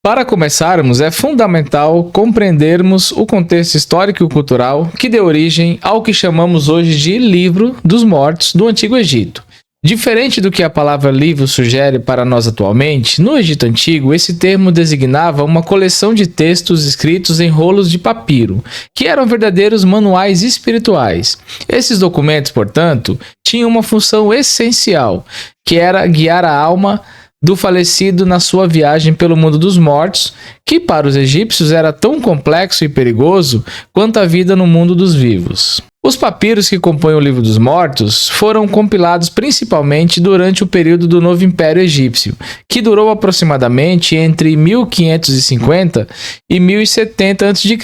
Para começarmos, é fundamental compreendermos o contexto histórico e cultural que deu origem ao que chamamos hoje de Livro dos Mortos do Antigo Egito. Diferente do que a palavra livro sugere para nós atualmente, no Egito Antigo esse termo designava uma coleção de textos escritos em rolos de papiro, que eram verdadeiros manuais espirituais. Esses documentos, portanto, tinham uma função essencial, que era guiar a alma do falecido na sua viagem pelo mundo dos mortos, que para os egípcios era tão complexo e perigoso quanto a vida no mundo dos vivos. Os papiros que compõem o Livro dos Mortos foram compilados principalmente durante o período do Novo Império Egípcio, que durou aproximadamente entre 1550 e 1070 a.C.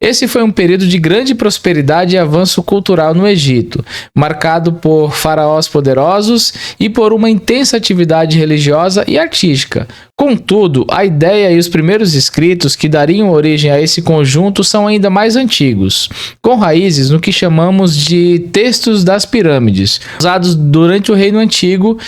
Esse foi um período de grande prosperidade e avanço cultural no Egito, marcado por faraós poderosos e por uma intensa atividade religiosa e artística. Contudo, a ideia e os primeiros escritos que dariam origem a esse conjunto são ainda mais antigos, com raízes no que chamamos de textos das pirâmides, usados durante o Reino Antigo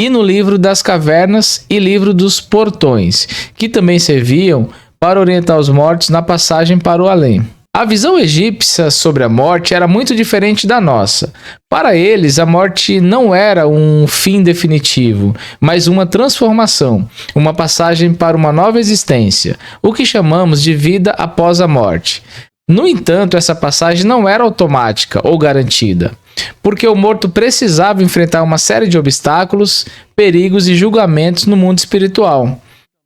e no Livro das Cavernas e Livro dos Portões, que também serviam para orientar os mortos na passagem para o além. A visão egípcia sobre a morte era muito diferente da nossa. Para eles, a morte não era um fim definitivo, mas uma transformação, uma passagem para uma nova existência, o que chamamos de vida após a morte. No entanto, essa passagem não era automática ou garantida, porque o morto precisava enfrentar uma série de obstáculos, perigos e julgamentos no mundo espiritual.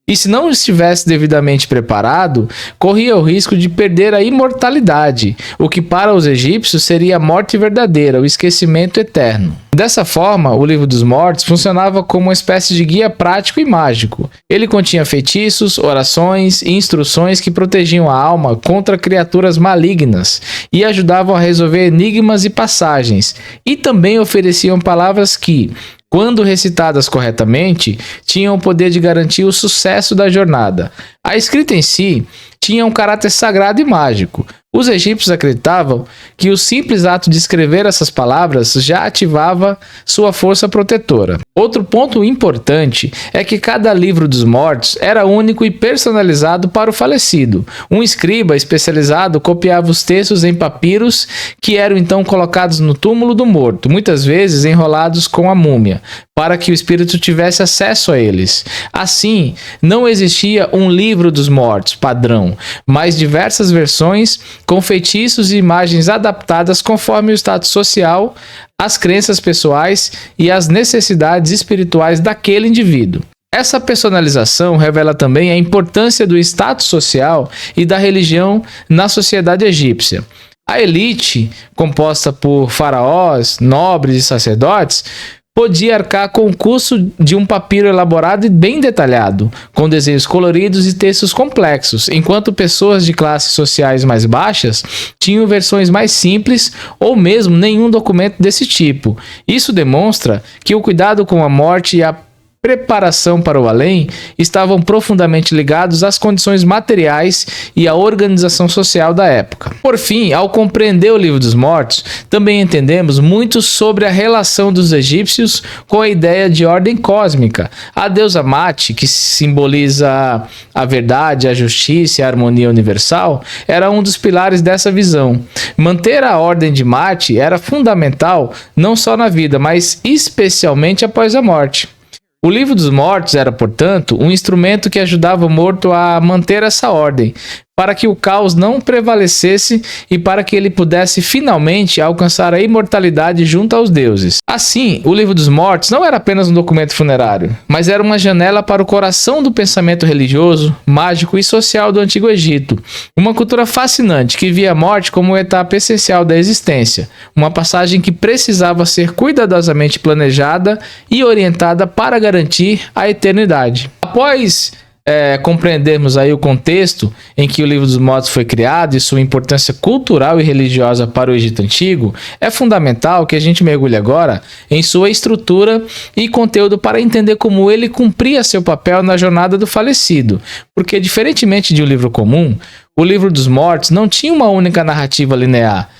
E se não estivesse devidamente preparado, corria o risco de perder a imortalidade, o que para os egípcios seria a morte verdadeira, o esquecimento eterno. Dessa forma, o Livro dos Mortos funcionava como uma espécie de guia prático e mágico. Ele continha feitiços, orações e instruções que protegiam a alma contra criaturas malignas e ajudavam a resolver enigmas e passagens, e também ofereciam palavras que, quando recitadas corretamente, tinham o poder de garantir o sucesso da jornada. A escrita em si tinha um caráter sagrado e mágico. Os egípcios acreditavam que o simples ato de escrever essas palavras já ativava sua força protetora. Outro ponto importante é que cada livro dos mortos era único e personalizado para o falecido. Um escriba especializado copiava os textos em papiros que eram então colocados no túmulo do morto, muitas vezes enrolados com a múmia, para que o espírito tivesse acesso a eles. Assim, não existia um livro dos mortos padrão, mas diversas versões com feitiços e imagens adaptadas conforme o status social, as crenças pessoais e as necessidades espirituais daquele indivíduo. Essa personalização revela também a importância do status social e da religião na sociedade egípcia. A elite, composta por faraós, nobres e sacerdotes, podia arcar com o custo de um papiro elaborado e bem detalhado, com desenhos coloridos e textos complexos, enquanto pessoas de classes sociais mais baixas tinham versões mais simples ou mesmo nenhum documento desse tipo. Isso demonstra que o cuidado com a morte e a preparação para o além estavam profundamente ligados às condições materiais e à organização social da época. Por fim, ao compreender o Livro dos Mortos, também entendemos muito sobre a relação dos egípcios com a ideia de ordem cósmica. A deusa Mati, que simboliza a verdade, a justiça e a harmonia universal, era um dos pilares dessa visão. Manter a ordem de Mati era fundamental não só na vida, mas especialmente após a morte. O Livro dos Mortos era, portanto, um instrumento que ajudava o morto a manter essa ordem, para que o caos não prevalecesse e para que ele pudesse finalmente alcançar a imortalidade junto aos deuses. Assim, o Livro dos Mortos não era apenas um documento funerário, mas era uma janela para o coração do pensamento religioso, mágico e social do Antigo Egito. Uma cultura fascinante que via a morte como uma etapa essencial da existência, uma passagem que precisava ser cuidadosamente planejada e orientada para garantir a eternidade. Após compreendermos aí o contexto em que o Livro dos Mortos foi criado e sua importância cultural e religiosa para o Egito Antigo, é fundamental que a gente mergulhe agora em sua estrutura e conteúdo para entender como ele cumpria seu papel na jornada do falecido, porque diferentemente de um livro comum, o Livro dos Mortos não tinha uma única narrativa linear,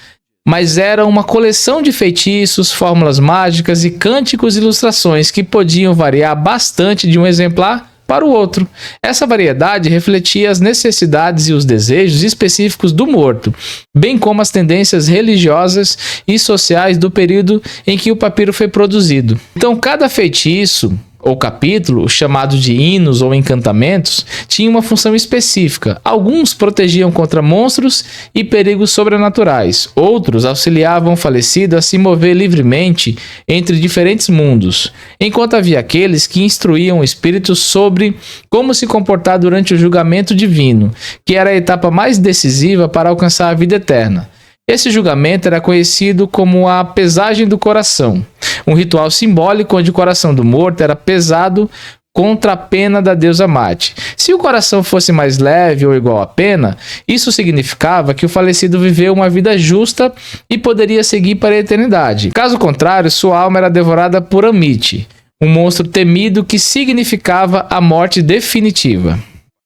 mas era uma coleção de feitiços, fórmulas mágicas e cânticos e ilustrações que podiam variar bastante de um exemplar para o outro. Essa variedade refletia as necessidades e os desejos específicos do morto, bem como as tendências religiosas e sociais do período em que o papiro foi produzido. Então, cada feitiço ou capítulo, chamado de hinos ou encantamentos, tinha uma função específica. Alguns protegiam contra monstros e perigos sobrenaturais. Outros auxiliavam o falecido a se mover livremente entre diferentes mundos, enquanto havia aqueles que instruíam o espírito sobre como se comportar durante o julgamento divino, que era a etapa mais decisiva para alcançar a vida eterna. Esse julgamento era conhecido como a pesagem do coração, um ritual simbólico onde o coração do morto era pesado contra a pena da deusa Mate. Se o coração fosse mais leve ou igual à pena, isso significava que o falecido viveu uma vida justa e poderia seguir para a eternidade. Caso contrário, sua alma era devorada por Amite, um monstro temido que significava a morte definitiva.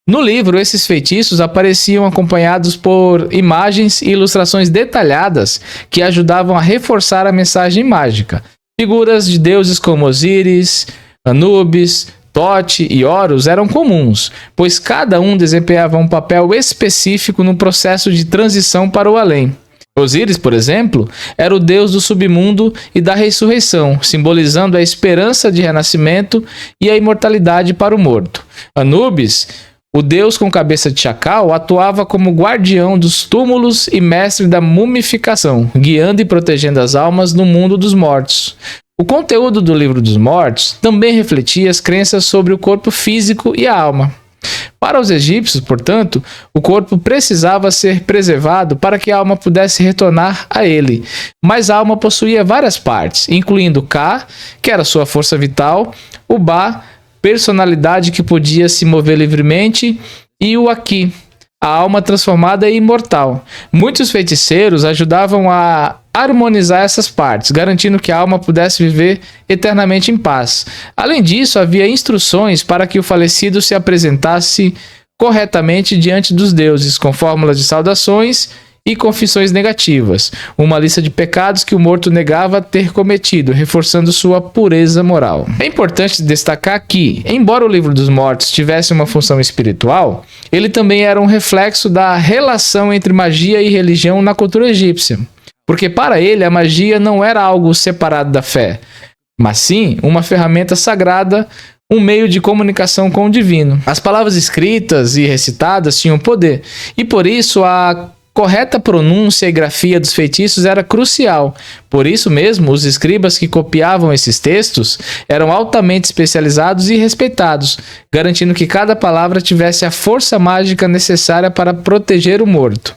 No livro, esses feitiços apareciam acompanhados por imagens e ilustrações detalhadas que ajudavam a reforçar a mensagem mágica. Figuras de deuses como Osíris, Anubis, Tote e Horus eram comuns, pois cada um desempenhava um papel específico no processo de transição para o além. Osíris, por exemplo, era o deus do submundo e da ressurreição, simbolizando a esperança de renascimento e a imortalidade para o morto. Anubis, o deus com cabeça de chacal, atuava como guardião dos túmulos e mestre da mumificação, guiando e protegendo as almas no mundo dos mortos. O conteúdo do Livro dos Mortos também refletia as crenças sobre o corpo físico e a alma. Para os egípcios, portanto, o corpo precisava ser preservado para que a alma pudesse retornar a ele. Mas a alma possuía várias partes, incluindo Ka, que era sua força vital, o Ba, personalidade que podia se mover livremente, e o Aki, a alma transformada e imortal. Muitos feiticeiros ajudavam a harmonizar essas partes, garantindo que a alma pudesse viver eternamente em paz. Além disso, havia instruções para que o falecido se apresentasse corretamente diante dos deuses, com fórmulas de saudações e confissões negativas, uma lista de pecados que o morto negava ter cometido, reforçando sua pureza moral. É importante destacar que, embora o Livro dos Mortos tivesse uma função espiritual, ele também era um reflexo da relação entre magia e religião na cultura egípcia, porque para ele a magia não era algo separado da fé, mas sim uma ferramenta sagrada, um meio de comunicação com o divino. As palavras escritas e recitadas tinham poder, e por isso a correta pronúncia e grafia dos feitiços era crucial. Por isso mesmo, os escribas que copiavam esses textos eram altamente especializados e respeitados, garantindo que cada palavra tivesse a força mágica necessária para proteger o morto.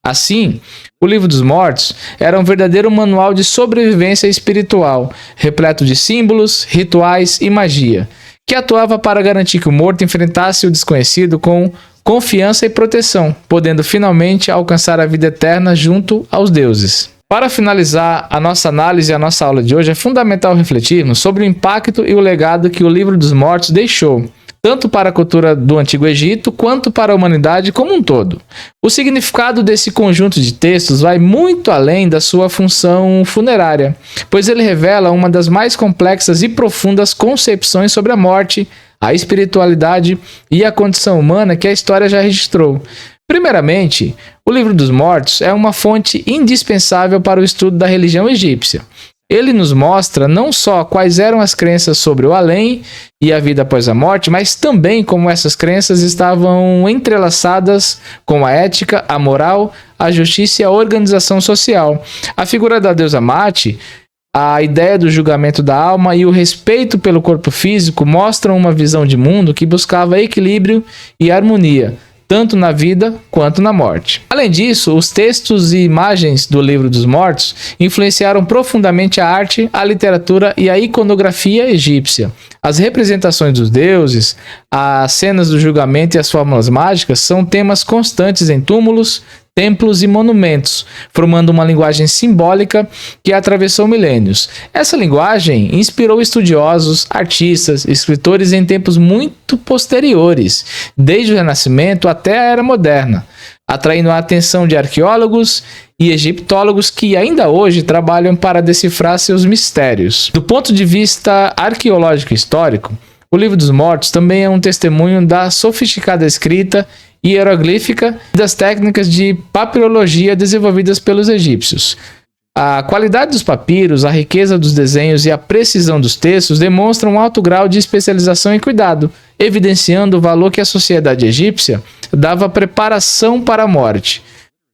Assim, o Livro dos Mortos era um verdadeiro manual de sobrevivência espiritual, repleto de símbolos, rituais e magia, que atuava para garantir que o morto enfrentasse o desconhecido com confiança e proteção, podendo finalmente alcançar a vida eterna junto aos deuses. Para finalizar a nossa análise e a nossa aula de hoje, é fundamental refletirmos sobre o impacto e o legado que o Livro dos Mortos deixou, tanto para a cultura do Antigo Egito, quanto para a humanidade como um todo. O significado desse conjunto de textos vai muito além da sua função funerária, pois ele revela uma das mais complexas e profundas concepções sobre a morte, a espiritualidade e a condição humana que a história já registrou. Primeiramente, o Livro dos Mortos é uma fonte indispensável para o estudo da religião egípcia. Ele nos mostra não só quais eram as crenças sobre o além e a vida após a morte, mas também como essas crenças estavam entrelaçadas com a ética, a moral, a justiça e a organização social. A figura da deusa Mate, a ideia do julgamento da alma e o respeito pelo corpo físico mostram uma visão de mundo que buscava equilíbrio e harmonia, tanto na vida quanto na morte. Além disso, os textos e imagens do Livro dos Mortos influenciaram profundamente a arte, a literatura e a iconografia egípcia. As representações dos deuses, as cenas do julgamento e as fórmulas mágicas são temas constantes em túmulos, templos e monumentos, formando uma linguagem simbólica que atravessou milênios. Essa linguagem inspirou estudiosos, artistas, escritores em tempos muito posteriores, desde o Renascimento até a Era Moderna, atraindo a atenção de arqueólogos e egiptólogos que ainda hoje trabalham para decifrar seus mistérios. Do ponto de vista arqueológico e histórico, O Livro dos Mortos também é um testemunho da sofisticada escrita hieroglífica e das técnicas de papirologia desenvolvidas pelos egípcios. A qualidade dos papiros, a riqueza dos desenhos e a precisão dos textos demonstram um alto grau de especialização e cuidado, evidenciando o valor que a sociedade egípcia dava à preparação para a morte.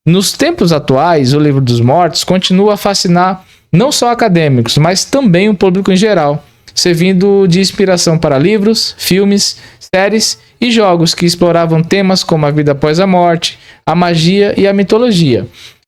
Nos tempos atuais, o Livro dos Mortos continua a fascinar não só acadêmicos, mas também o público em geral, servindo de inspiração para livros, filmes, séries e jogos que exploravam temas como a vida após a morte, a magia e a mitologia.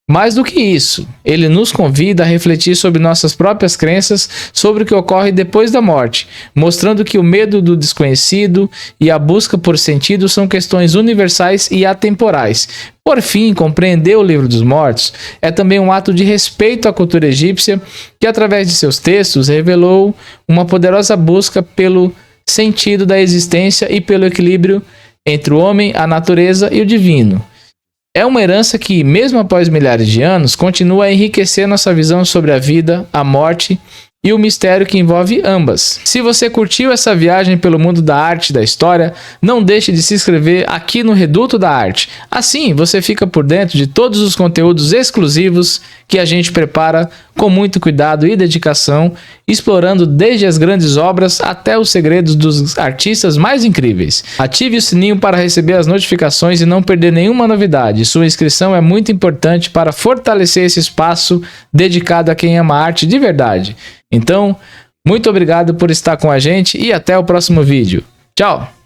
Mais do que isso, ele nos convida a refletir sobre nossas próprias crenças sobre o que ocorre depois da morte, mostrando que o medo do desconhecido e a busca por sentido são questões universais e atemporais. Por fim, compreender o Livro dos Mortos é também um ato de respeito à cultura egípcia, que através de seus textos revelou uma poderosa busca pelo sentido da existência e pelo equilíbrio entre o homem, a natureza e o divino. É uma herança que, mesmo após milhares de anos, continua a enriquecer nossa visão sobre a vida, a morte e o mistério que envolve ambas. Se você curtiu essa viagem pelo mundo da arte e da história, não deixe de se inscrever aqui no Reduto da Arte. Assim, você fica por dentro de todos os conteúdos exclusivos que a gente prepara com muito cuidado e dedicação, explorando desde as grandes obras até os segredos dos artistas mais incríveis. Ative o sininho para receber as notificações e não perder nenhuma novidade. Sua inscrição é muito importante para fortalecer esse espaço dedicado a quem ama arte de verdade. Então, muito obrigado por estar com a gente e até o próximo vídeo. Tchau!